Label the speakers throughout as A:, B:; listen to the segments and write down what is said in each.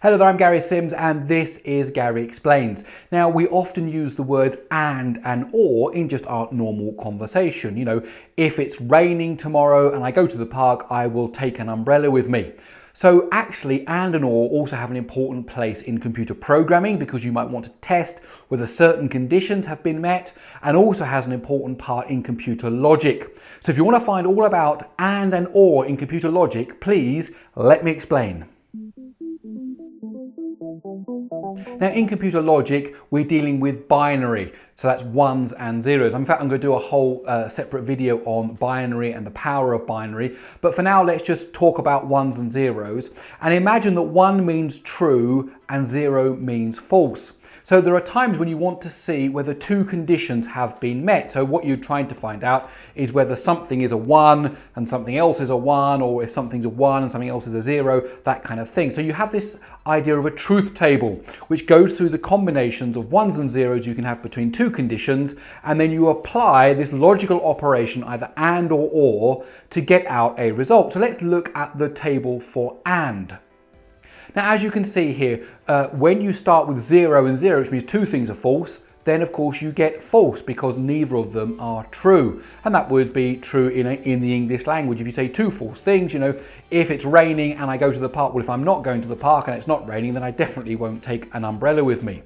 A: Hello there, I'm Gary Sims and this is Gary Explains. Now, we often use the words and or in just our normal conversation. You know, if it's raining tomorrow and I go to the park, I will take an umbrella with me. So actually, and or also have an important place in computer programming because you might want to test whether certain conditions have been met, and also has an important part in computer logic. So if you want to find all about and or in computer logic, please let me explain. Now, in computer logic, we're dealing with binary, so that's ones and zeros. In fact, I'm going to do a whole separate video on binary and the power of binary, but for now, let's just talk about ones and zeros. And imagine that 1 means true and 0 means false. So there are times when you want to see whether two conditions have been met. So what you're trying to find out is whether something is a 1 and something else is a 1, or if something's a 1 and something else is a 0, that kind of thing. So you have this idea of a truth table, which goes through the combinations of ones and zeros you can have between two conditions, and then you apply this logical operation, either and or, to get out a result. So let's look at the table for and. Now, as you can see here, when you start with 0 and 0, which means two things are false, then of course you get false because neither of them are true. And that would be true in the English language. If you say two false things, you know, if it's raining and I go to the park, well, if I'm not going to the park and it's not raining, then I definitely won't take an umbrella with me.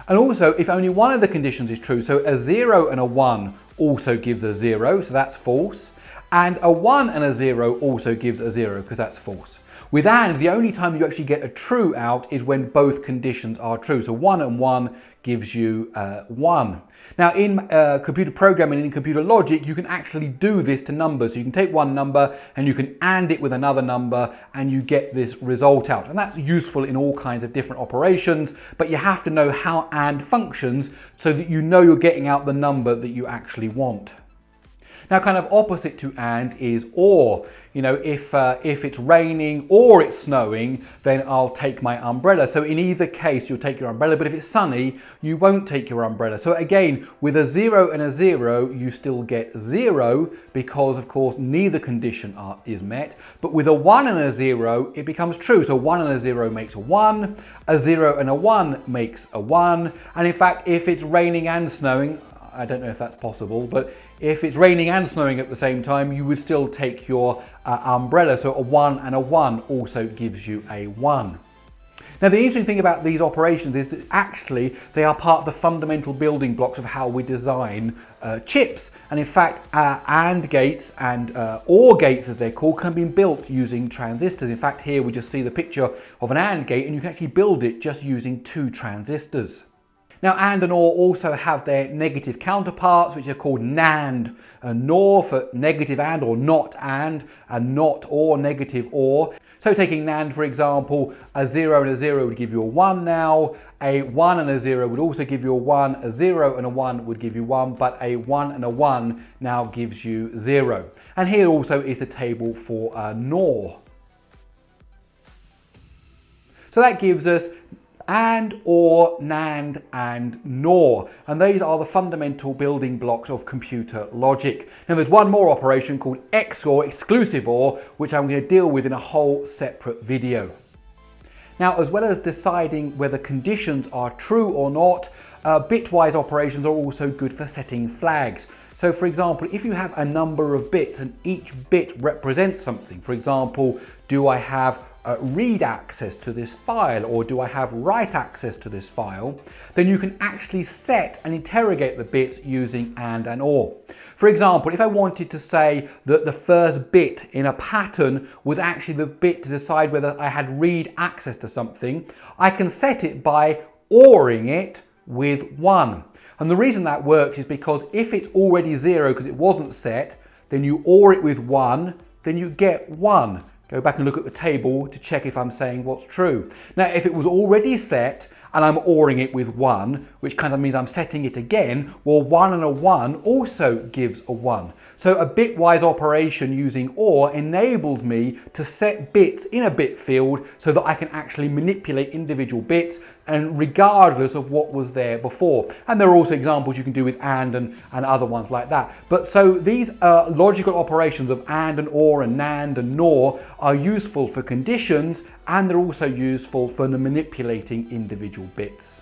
A: And also, if only one of the conditions is true, so a 0 and a 1 also gives a 0, so that's false. And a 1 and a 0 also gives a 0, because that's false. With and, the only time you actually get a true out is when both conditions are true. So 1 and 1 gives you 1. Now, in computer programming and in computer logic, you can actually do this to numbers. So you can take one number and you can AND it with another number and you get this result out. And that's useful in all kinds of different operations, but you have to know how AND functions so that you know you're getting out the number that you actually want. Now, kind of opposite to and is or. You know, if it's raining or it's snowing, then I'll take my umbrella. So in either case, you'll take your umbrella, but if it's sunny, you won't take your umbrella. So again, with a 0 and a 0, you still get 0 because, of course, neither condition is met. But with a 1 and a 0, it becomes true. So 1 and a 0 makes a 1, a 0 and a 1 makes a 1. And in fact, if it's raining and snowing, I don't know if that's possible, but if it's raining and snowing at the same time, you would still take your umbrella. So a 1 and a 1 also gives you a 1. Now, the interesting thing about these operations is that actually they are part of the fundamental building blocks of how we design chips. And in fact, AND gates and OR gates, as they're called, can be built using transistors. In fact, here we just see the picture of an AND gate, and you can actually build it just using 2 transistors. Now, and OR also have their negative counterparts, which are called NAND and NOR for negative and or not and not or, negative or. So taking NAND, for example, a 0 and a 0 would give you a 1 now, a 1 and a 0 would also give you a 1, a 0 and a 1 would give you 1, but a 1 and a 1 now gives you 0. And here also is the table for NOR. So that gives us and, or, NAND, and NOR. And these are the fundamental building blocks of computer logic. Now, there's one more operation called XOR, exclusive OR, which I'm going to deal with in a whole separate video. Now, as well as deciding whether conditions are true or not, bitwise operations are also good for setting flags. So, for example, if you have a number of bits and each bit represents something, for example, do I have read access to this file, or do I have write access to this file, then you can actually set and interrogate the bits using and or. For example, if I wanted to say that the first bit in a pattern was actually the bit to decide whether I had read access to something, I can set it by ORing it with 1. And the reason that works is because if it's already 0 because it wasn't set, then you OR it with 1, then you get 1. Go back and look at the table to check if I'm saying what's true. Now, if it was already set, and I'm ORing it with 1, which kind of means I'm setting it again, well 1 and a 1 also gives a 1. So a bitwise operation using OR enables me to set bits in a bit field so that I can actually manipulate individual bits and regardless of what was there before. And there are also examples you can do with AND and other ones like that. But so these logical operations of AND and OR and NAND and NOR are useful for conditions, and they're also useful for manipulating individual bits.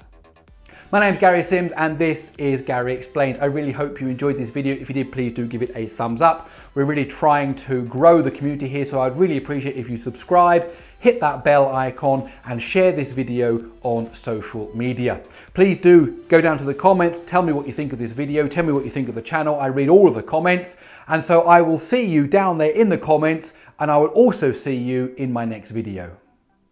A: My name's Gary Sims and this is Gary Explains. I really hope you enjoyed this video. If you did, please do give it a thumbs up. We're really trying to grow the community here, so I'd really appreciate if you subscribe, hit that bell icon and share this video on social media. Please do go down to the comments, tell me what you think of this video, tell me what you think of the channel. I read all of the comments, and so I will see you down there in the comments, and I will also see you in my next video.